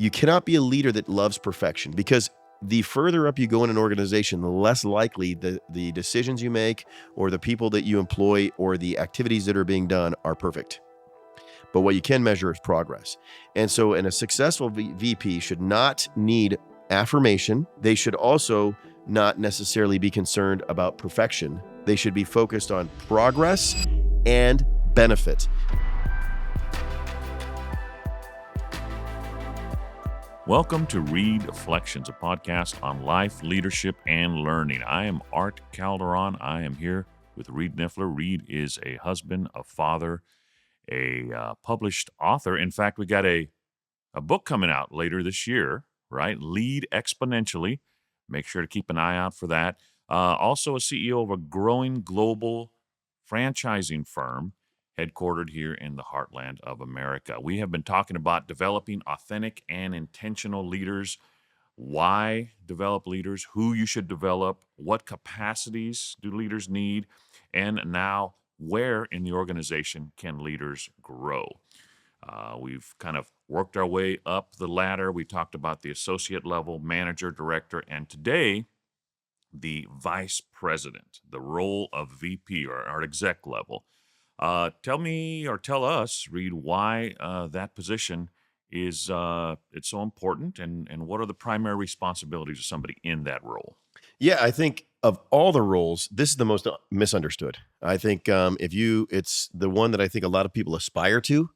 You cannot be a leader that loves perfection, because the further up you go in an organization, the less likely the decisions you make or the people that you employ or the activities that are being done are perfect. But what you can measure is progress. And so a successful VP should not need affirmation. They should also not necessarily be concerned about perfection. They should be focused on progress and benefit. Welcome to ReedFlections, a podcast on life, leadership, and learning. I am Art Calderon. I am here with Reed Nyffeler. Reed is a husband, a father, a published author. In fact, we got a book coming out later this year, right? Lead Exponentially. Make sure to keep an eye out for that. Also a CEO of a growing global franchising firm headquartered here in the heartland of America. We have been talking about developing authentic and intentional leaders, why develop leaders, who you should develop, what capacities do leaders need, and now where in the organization can leaders grow. We've kind of worked our way up the ladder. We talked about the associate level, manager, director, and today, the vice president, the role of VP or our exec level. Tell us, Reed, why that position is it's so important, and what are the primary responsibilities of somebody in that role? Yeah, I think of all the roles, this is the most misunderstood. I think it's the one that I think a lot of people aspire to,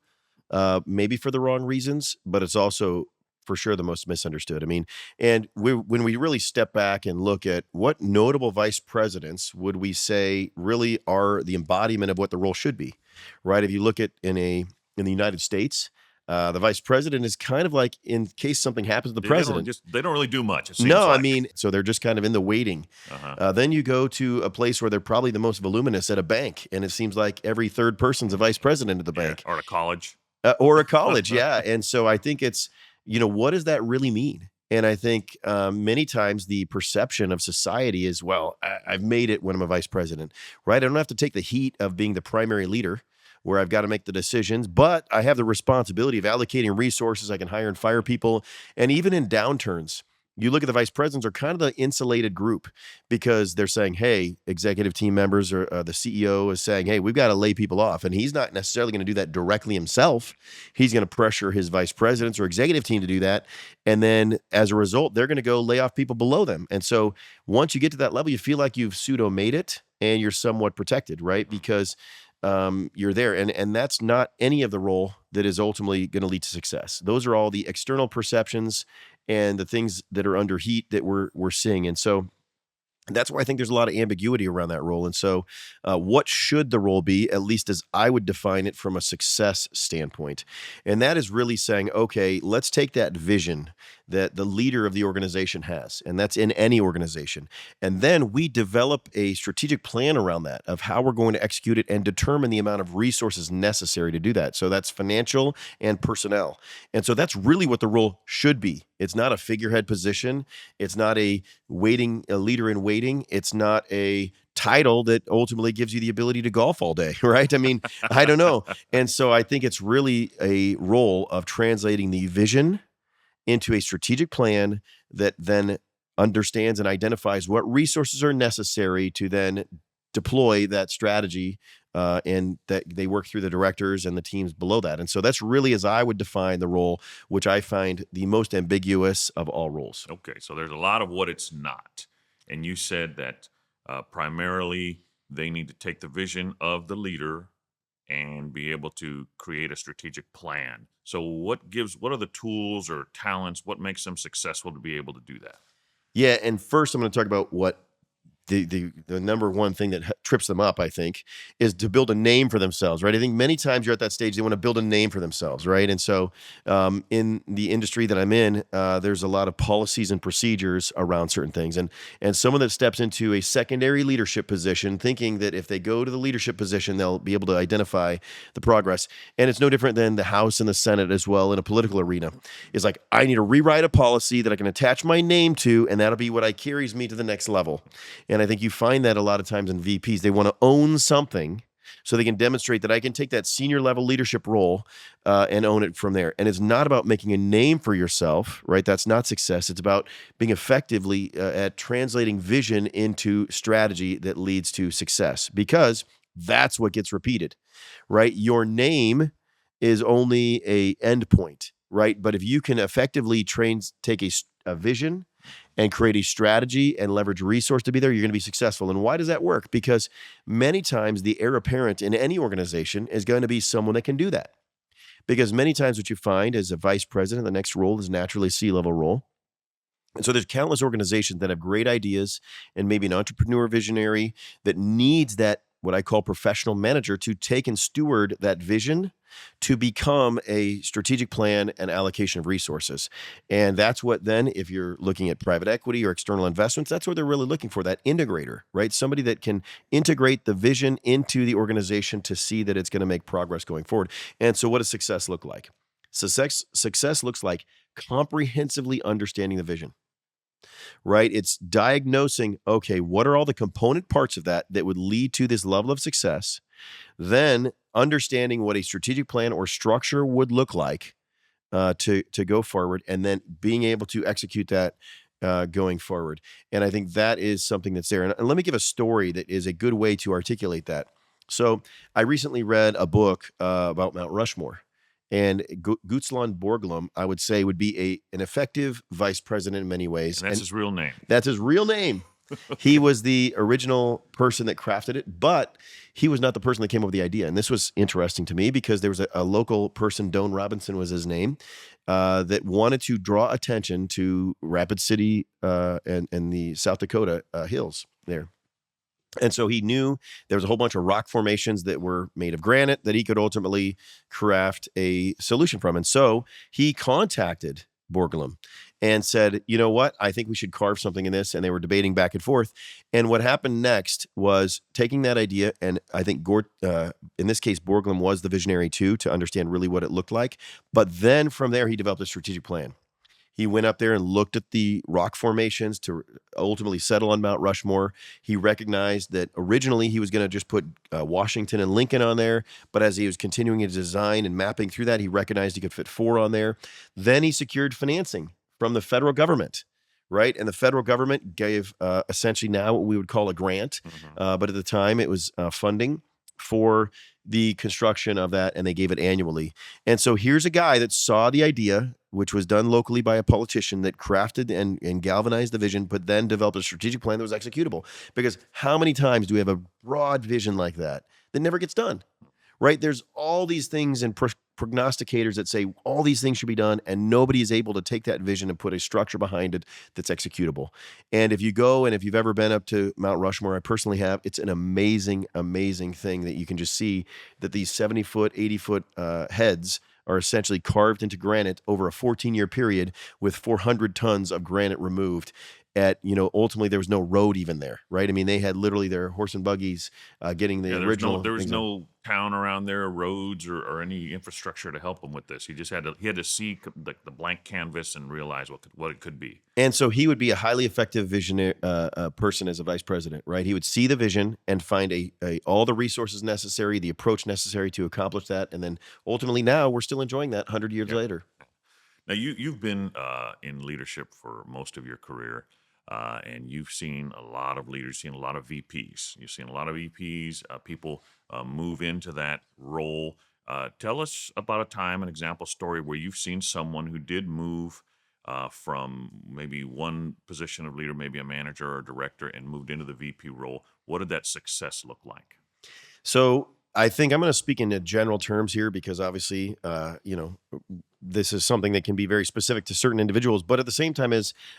maybe for the wrong reasons, but it's also for sure the most misunderstood. I mean, and when we really step back and look at what notable vice presidents would we say really are the embodiment of what the role should be, right? If you look at in the United States, the vice president is kind of like in case something happens to the president. They don't really do much. It seems No, like. I mean, so they're just kind of in the waiting. Then you go to a place where they're probably the most voluminous at a bank, and it seems like every third person's a vice president at the bank. Or a college. Or a college, yeah. And so I think it's, what does that really mean? And I think many times the perception of society is, well, I've made it when I'm a vice president, right? I don't have to take the heat of being the primary leader where I've got to make the decisions, but I have the responsibility of allocating resources. I can hire and fire people. And even in downturns, you look at the vice presidents are kind of the insulated group because they're saying, hey, executive team members or the CEO is saying, hey, we've got to lay people off. And he's not necessarily going to do that directly himself. He's going to pressure his vice presidents or executive team to do that. And then as a result, they're going to go lay off people below them. And so once you get to that level, you feel like you've pseudo made it and you're somewhat protected, right? Because you're there. And that's not any of the role that is ultimately going to lead to success. Those are all the external perceptions and the things that are under heat that we're seeing. And so that's why I think there's a lot of ambiguity around that role. And so what should the role be, at least as I would define it from a success standpoint? And that is really saying, okay, let's take that vision that the leader of the organization has, and that's in any organization. And then we develop a strategic plan around that of how we're going to execute it and determine the amount of resources necessary to do that. So that's financial and personnel. And so that's really what the role should be. It's not a figurehead position. It's not a leader in waiting. It's not a title that ultimately gives you the ability to golf all day, right? I mean, I don't know. And so I think it's really a role of translating the vision into a strategic plan that then understands and identifies what resources are necessary to then deploy that strategy, and that they work through the directors and the teams below that. And so that's really, as I would define the role, which I find the most ambiguous of all roles. Okay, so there's a lot of what it's not. And you said that primarily they need to take the vision of the leader and be able to create a strategic plan. So what are the tools or talents, what makes them successful to be able to do that? Yeah, and first I'm going to talk about what the number one thing that trips them up, I think, is to build a name for themselves, right? I think many times you're at that stage, they want to build a name for themselves, right? And so in the industry that I'm in, there's a lot of policies and procedures around certain things. And someone that steps into a secondary leadership position thinking that if they go to the leadership position, they'll be able to identify the progress. And it's no different than the House and the Senate as well in a political arena. It's like, I need to rewrite a policy that I can attach my name to, and that'll be what carries me to the next level. And I think you find that a lot of times in VPs, they want to own something so they can demonstrate that I can take that senior level leadership role and own it from there. And it's not about making a name for yourself, right? That's not success. It's about being effectively at translating vision into strategy that leads to success, because that's what gets repeated, right? Your name is only a endpoint, right? But if you can effectively take a vision and create a strategy and leverage resource to be there, you're going to be successful. And why does that work? Because many times the heir apparent in any organization is going to be someone that can do that. Because many times what you find as a vice president, the next role is naturally a C-level role. And so there's countless organizations that have great ideas and maybe an entrepreneur visionary that needs that, what I call professional manager, to take and steward that vision to become a strategic plan and allocation of resources. And that's what then, if you're looking at private equity or external investments, that's what they're really looking for, that integrator, right? Somebody that can integrate the vision into the organization to see that it's going to make progress going forward. And so what does success look like? Success looks like comprehensively understanding the vision, right? It's diagnosing, okay, what are all the component parts of that would lead to this level of success? Then understanding what a strategic plan or structure would look like to go forward, and then being able to execute that going forward. And I think that is something that's there. And let me give a story that is a good way to articulate that. So I recently read a book about Mount Rushmore. And Gutzlon Borglum, I would say, would be an effective vice president in many ways. And that's his real name. That's his real name. He was the original person that crafted it, but he was not the person that came up with the idea. And this was interesting to me because there was a local person, Doan Robinson was his name, that wanted to draw attention to Rapid City and the South Dakota hills there. And so he knew there was a whole bunch of rock formations that were made of granite that he could ultimately craft a solution from. And so he contacted Borglum and said, you know what, I think we should carve something in this. And they were debating back and forth. And what happened next was taking that idea, and I think in this case, Borglum was the visionary too, to understand really what it looked like. But then from there, he developed a strategic plan. He went up there and looked at the rock formations to ultimately settle on Mount Rushmore. He recognized that originally he was going to just put Washington and Lincoln on there, but as he was continuing his design and mapping through that, he recognized he could fit 4 on there. Then he secured financing from the federal government, right? And the federal government gave essentially now what we would call a grant, but at the time it was funding for the construction of that, and they gave it annually. And so here's a guy that saw the idea, which was done locally by a politician, that crafted and galvanized the vision, but then developed a strategic plan that was executable. Because how many times do we have a broad vision like that never gets done, right? There's all these things and prognosticators that say all these things should be done, and nobody is able to take that vision and put a structure behind it that's executable. And if you go, and if you've ever been up to Mount Rushmore, I personally have, it's an amazing, amazing thing that you can just see that these 70-foot, 80-foot heads are essentially carved into granite over a 14-year period with 400 tons of granite removed. Ultimately there was no road even there, right? I mean, they had literally their horse and buggies getting the original. There was no town around there, roads or any infrastructure to help him with this. He just had to see the blank canvas and realize what it could be. And so he would be a highly effective visionary person as a vice president, right? He would see the vision and find all the resources necessary, the approach necessary to accomplish that, and then ultimately now we're still enjoying that 100 years later. Now you've been in leadership for most of your career. And you've seen a lot of leaders, seen a lot of VPs. You've seen a lot of VPs, people move into that role. Tell us about a time, an example story where you've seen someone who did move from maybe one position of leader, maybe a manager or a director, and moved into the VP role. What did that success look like? So I think I'm going to speak in general terms here because obviously, this is something that can be very specific to certain individuals. But at the same time,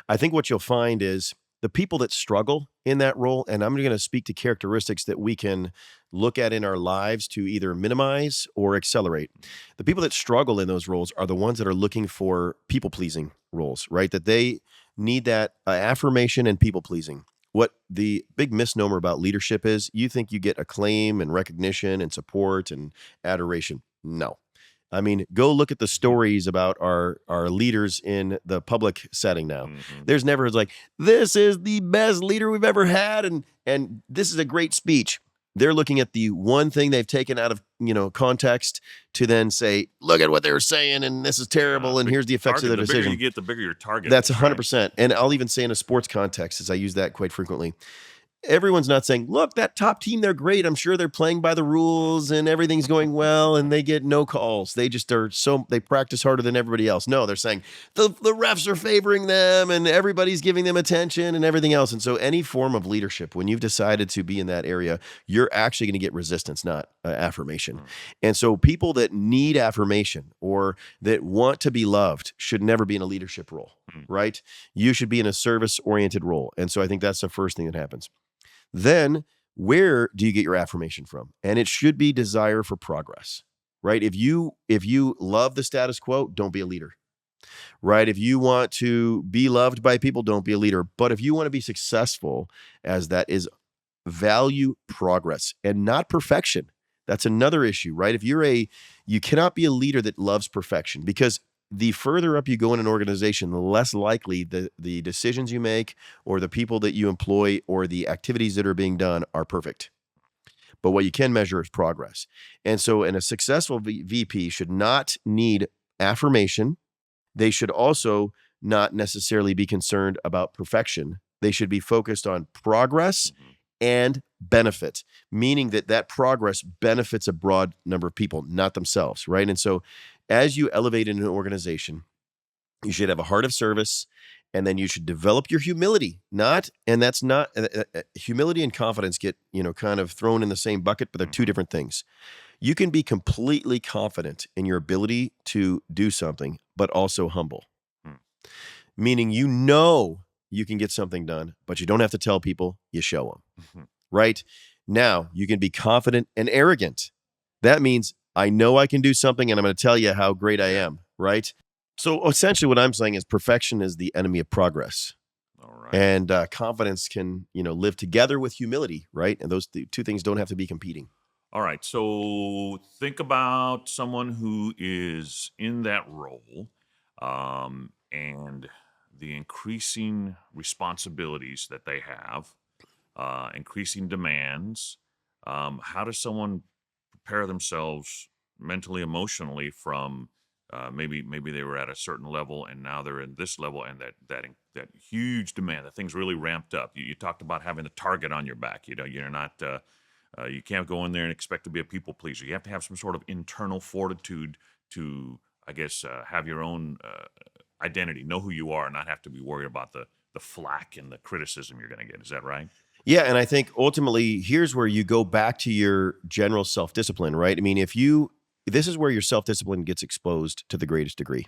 I think what you'll find is the people that struggle in that role, and I'm going to speak to characteristics that we can look at in our lives to either minimize or accelerate. The people that struggle in those roles are the ones that are looking for people-pleasing roles, right? That they need that affirmation and people-pleasing. What the big misnomer about leadership is, you think you get acclaim and recognition and support and adoration. No. I mean, go look at the stories about our leaders in the public setting now. Mm-hmm. There's never like, this is the best leader we've ever had, and this is a great speech. They're looking at the one thing they've taken out of, context to then say, look at what they were saying, and this is terrible, and here's the effects of their The bigger you decision. get, the bigger your target That's is, right? 100%. And I'll even say in a sports context, as I use that quite frequently, everyone's not saying, look, that top team, they're great. I'm sure they're playing by the rules and everything's going well and they get no calls. They just they practice harder than everybody else. No, they're saying the refs are favoring them and everybody's giving them attention and everything else. And so any form of leadership, when you've decided to be in that area, you're actually going to get resistance, not affirmation. And so people that need affirmation or that want to be loved should never be in a leadership role, right? You should be in a service-oriented role. And so I think that's the first thing that happens. Then where do you get your affirmation from? And it should be desire for progress, right? If you love the status quo, don't be a leader, right? If you want to be loved by people, don't be a leader. But if you want to be successful, as that is, value progress and not perfection. That's another issue, right? You cannot be a leader that loves perfection, because the further up you go in an organization, the less likely the decisions you make or the people that you employ or the activities that are being done are perfect. But what you can measure is progress. And so a successful VP should not need affirmation. They should also not necessarily be concerned about perfection. They should be focused on progress and benefit, meaning that progress benefits a broad number of people, not themselves, right? And so as you elevate in an organization, you should have a heart of service, and then you should develop your humility. Humility and confidence get, kind of thrown in the same bucket, but they're two different things. You can be completely confident in your ability to do something, but also humble, meaning you can get something done, but you don't have to tell people, you show them, right? Now, you can be confident and arrogant. That means I know I can do something and I'm going to tell you how great I am, right? So essentially what I'm saying is perfection is the enemy of progress. All right. And confidence can, live together with humility, right? And those two things don't have to be competing. All right. So think about someone who is in that role, and the increasing responsibilities that they have, increasing demands. How does someone prepare themselves mentally, emotionally from maybe they were at a certain level and now they're in this level, and that huge demand, that thing's really ramped up. You talked about having the target on your back. You're not you can't go in there and expect to be a people pleaser. You have to have some sort of internal fortitude to, I guess, have your own identity, know who you are, and not have to be worried about the flack and the criticism you're going to get. Is that right? Yeah, and I think ultimately here's where you go back to your general self-discipline, right? I mean, this is where your self-discipline gets exposed to the greatest degree.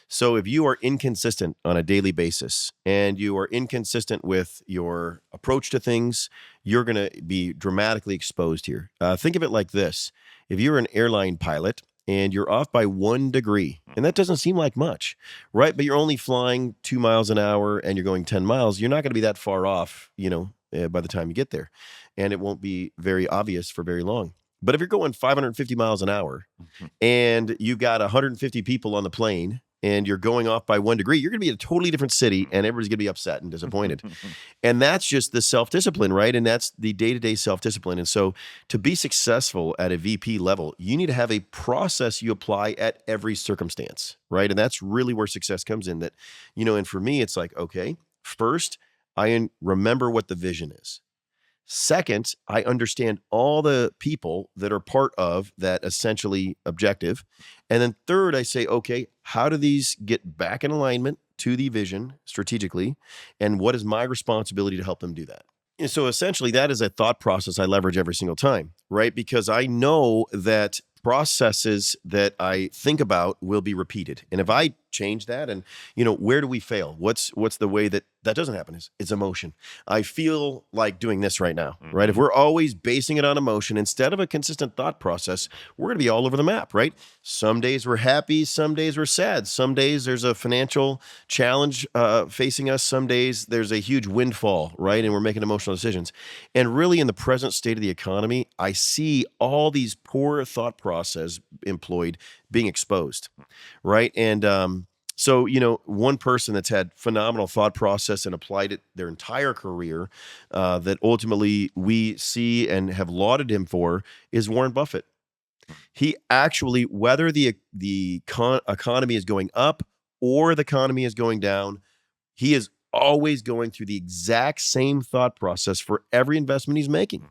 So if you are inconsistent on a daily basis and you are inconsistent with your approach to things, you're going to be dramatically exposed here. Think of it like this. If you're an airline pilot and you're off by 1 degree, and that doesn't seem like much, right? But you're only flying 2 miles an hour and you're going 10 miles, you're not going to be that far off, by the time you get there. And it won't be very obvious for very long. But if you're going 550 miles an hour and you've got 150 people on the plane and you're going off by 1 degree, you're going to be in a totally different city and everybody's going to be upset and disappointed. And that's just the self-discipline, right? And that's the day-to-day self-discipline. And so to be successful at a VP level, you need to have a process you apply at every circumstance, right? And that's really where success comes in. That, and for me, it's like, okay, first, I remember what the vision is. Second, I understand all the people that are part of that essentially objective. And then third, I say, okay, how do these get back in alignment to the vision strategically? And what is my responsibility to help them do that? And so essentially that is a thought process I leverage every single time, right? Because I know that processes that I think about will be repeated. And if I change that, and where do we fail? What's the way that doesn't happen? It's emotion. I feel like doing this right now, right? If we're always basing it on emotion instead of a consistent thought process, we're going to be all over the map, right? Some days we're happy, some days we're sad, some days there's a financial challenge facing us, some days there's a huge windfall, right? And we're making emotional decisions. And really, in the present state of the economy, I see all these poor thought process employed being exposed, right? And So, one person that's had phenomenal thought process and applied it their entire career, that ultimately we see and have lauded him for, is Warren Buffett. He actually, whether the economy is going up or the economy is going down, he is always going through the exact same thought process for every investment he's making.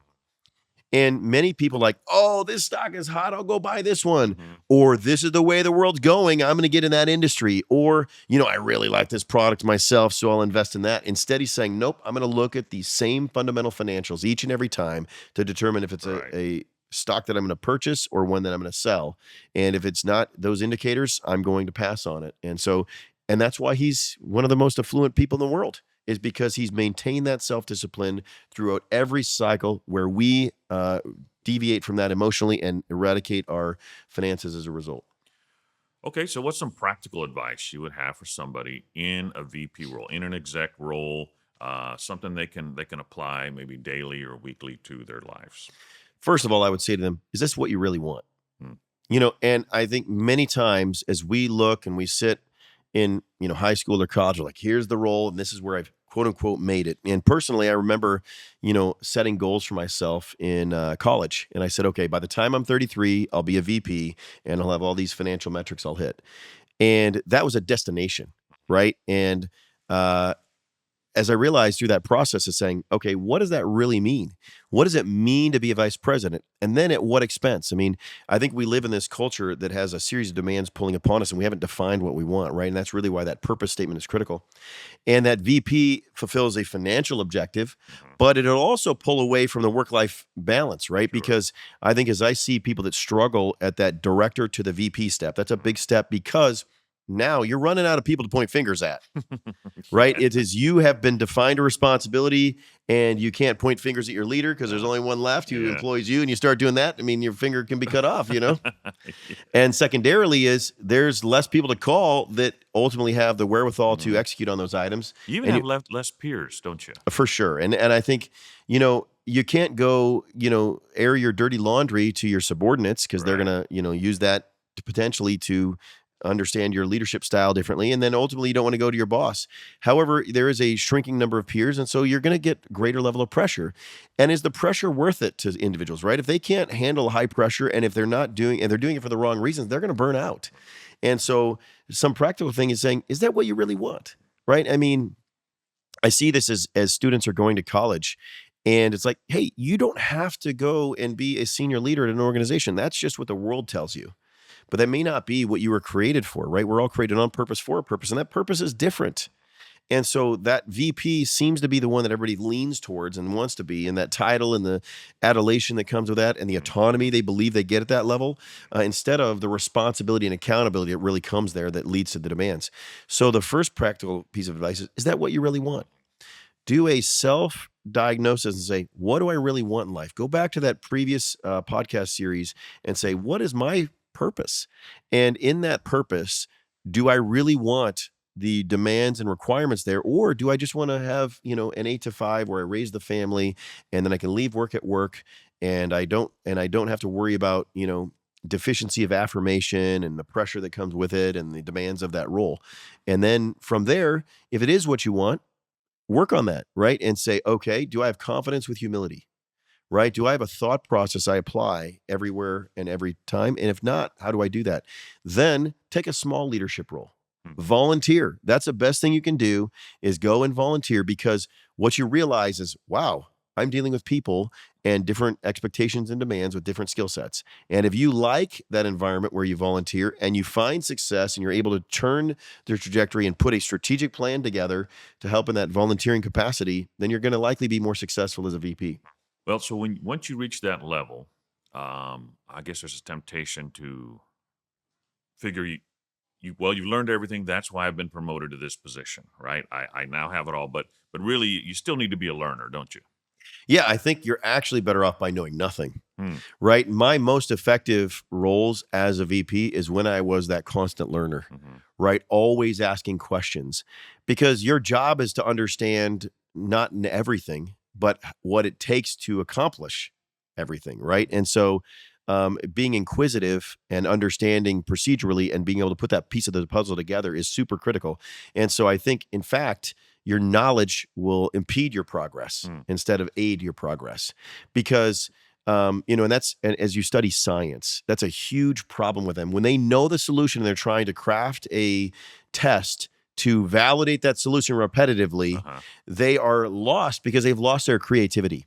And many people like, oh, this stock is hot. I'll go buy this one. Mhm. Or this is the way the world's going. I'm going to get in that industry. Or, I really like this product myself, so I'll invest in that. Instead, he's saying, nope, I'm going to look at the same fundamental financials each and every time to determine if it's Right. a stock that I'm going to purchase or one that I'm going to sell. And if it's not those indicators, I'm going to pass on it. And that's why he's one of the most affluent people in the world, is because he's maintained that self-discipline throughout every cycle where we deviate from that emotionally and eradicate our finances as a result. Okay, so what's some practical advice you would have for somebody in a VP role, in an exec role, something they can apply maybe daily or weekly to their lives? First of all, I would say to them, is this what you really want? Hmm. And I think many times as we look and we sit in, high school or college, we're like, here's the role, and this is where I've quote unquote made it. And personally, I remember, setting goals for myself in college. And I said, okay, by the time I'm 33, I'll be a VP and I'll have all these financial metrics I'll hit. And that was a destination, right? And as I realized through that process of saying, okay, what does that really mean? What does it mean to be a vice president? And then at what expense? I mean, I think we live in this culture that has a series of demands pulling upon us, and we haven't defined what we want, right? And that's really why that purpose statement is critical. And that VP fulfills a financial objective, Mhm. but it'll also pull away from the work life balance, right? Sure. Because I think as I see people that struggle at that director to the VP step, that's a big step because now you're running out of people to point fingers at, right? Yeah. It is you have been defined a responsibility and you can't point fingers at your leader because there's Uh, only one left who yeah. employs you, and you start doing that. I mean, your finger can be cut off. And secondarily is there's less people to call that ultimately have the wherewithal to Mhm. execute on those items. You even And have less peers, don't you? for sure. And I think, you can't go, air your dirty laundry to your subordinates because they're Right. gonna, use that to potentially to understand your leadership style differently. And then ultimately you don't want to go to your boss. However, there is a shrinking number of peers, and so you're going to get greater level of pressure. And is the pressure worth it to individuals, right? If they can't handle high pressure and if they're not doing and they're doing it for the wrong reasons, they're going to burn out. And so some practical thing is saying, is that what you really want? Right? I mean, I see this as students are going to college, and it's like, hey, you don't have to go and be a senior leader at an organization. That's just what the world tells you. But that may not be what you were created for, right? We're all created on purpose for a purpose, and that purpose is different. And so that VP seems to be the one that everybody leans towards and wants to be, and that title and the adulation that comes with that, and the autonomy Mhm. they believe they get at that level, instead of the responsibility and accountability that really comes there that leads to the demands. So the first practical piece of advice is that what you really want? Do a self diagnosis and say, what do I really want in life? Go back to that previous podcast series and say, what is my purpose? And in that purpose, do I really want the demands and requirements there, or do I just want to have an 8 to 5 where I raise the family and then I can leave work at work, and I don't have to worry about deficiency of affirmation and the pressure that comes with it and the demands of that role. And then from there, if it is what you want, work on that, right? And say, okay, do I have confidence with humility, right? Do I have a thought process I apply everywhere and every time? And if not, how do I do that? Then take a small leadership role. Mhm. Volunteer. That's the best thing you can do, is go and volunteer, because what you realize is, wow, I'm dealing with people and different expectations and demands with different skill sets. And if you like that environment where you volunteer and you find success and you're able to turn their trajectory and put a strategic plan together to help in that volunteering capacity, then you're going to likely be more successful as a VP. Well, so once you reach that level, I guess there's a temptation to figure you've learned everything. That's why I've been promoted to this position, right? I now have it all, but really, you still need to be a learner, don't you? Yeah, I think you're actually better off by knowing nothing, Hmm. right? My most effective roles as a VP is when I was that constant learner, Hmm. right? Always asking questions, because your job is to understand not in everything, but what it takes to accomplish everything, right? And so being inquisitive and understanding procedurally and being able to put that piece of the puzzle together is super critical. And so I think, in fact, your knowledge will impede your progress Mm. instead of aid your progress, because and as you study science, that's a huge problem with them. When they know the solution and they're trying to craft a test to validate that solution repetitively, Uh-huh. they are lost because they've lost their creativity.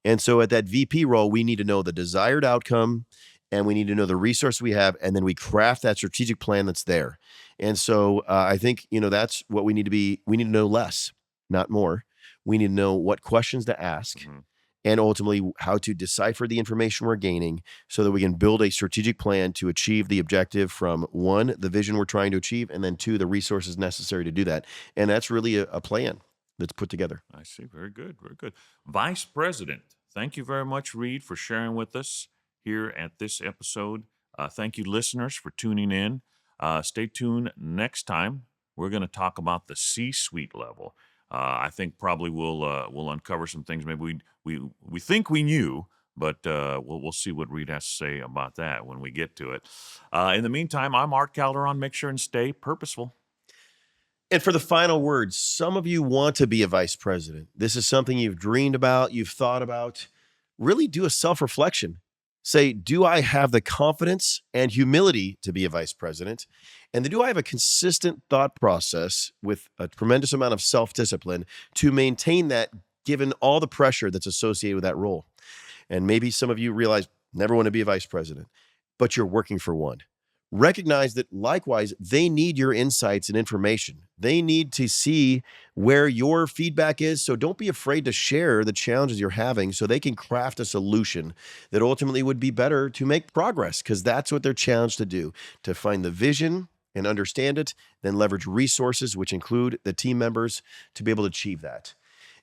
And so at that VP role, we need to know the desired outcome and we need to know the resource we have, and then we craft that strategic plan that's there. And so I think, that's what we need to be. We need to know less, not more. We need to know what questions to ask Mhm. and ultimately how to decipher the information we're gaining so that we can build a strategic plan to achieve the objective from one, the vision we're trying to achieve, and then two, the resources necessary to do that. And that's really a plan that's put together. I see. Very good. Very good. Vice President, thank you very much, Reed, for sharing with us here at this episode. Thank you, listeners, for tuning in. Stay tuned next time. We're going to talk about the C-suite level. I think probably we'll uncover some things maybe we think we knew, but we'll see what Reed has to say about that when we get to it. In the meantime, I'm Art Calderon. Make sure and stay purposeful. And for the final words, some of you want to be a vice president. This is something you've dreamed about, you've thought about. Really do a self reflection. Say, do I have the confidence and humility to be a vice president? And do I have a consistent thought process with a tremendous amount of self discipline to maintain that given all the pressure that's associated with that role? And maybe some of you realize, never want to be a vice president, but you're working for one. Recognize that likewise, they need your insights and information. They need to see where your feedback is. So don't be afraid to share the challenges you're having so they can craft a solution that ultimately would be better to make progress, because that's what they're challenged to do, to find the vision and understand it, then leverage resources, which include the team members, to be able to achieve that.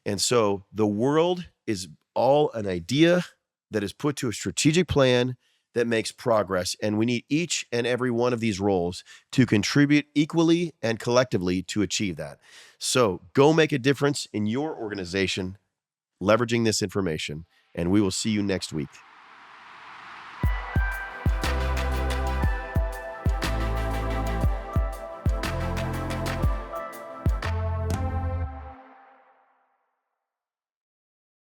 And so the world is all an idea that is put to a strategic plan that makes progress. And we need each and every one of these roles to contribute equally and collectively to achieve that. So go make a difference in your organization, leveraging this information, and we will see you next week.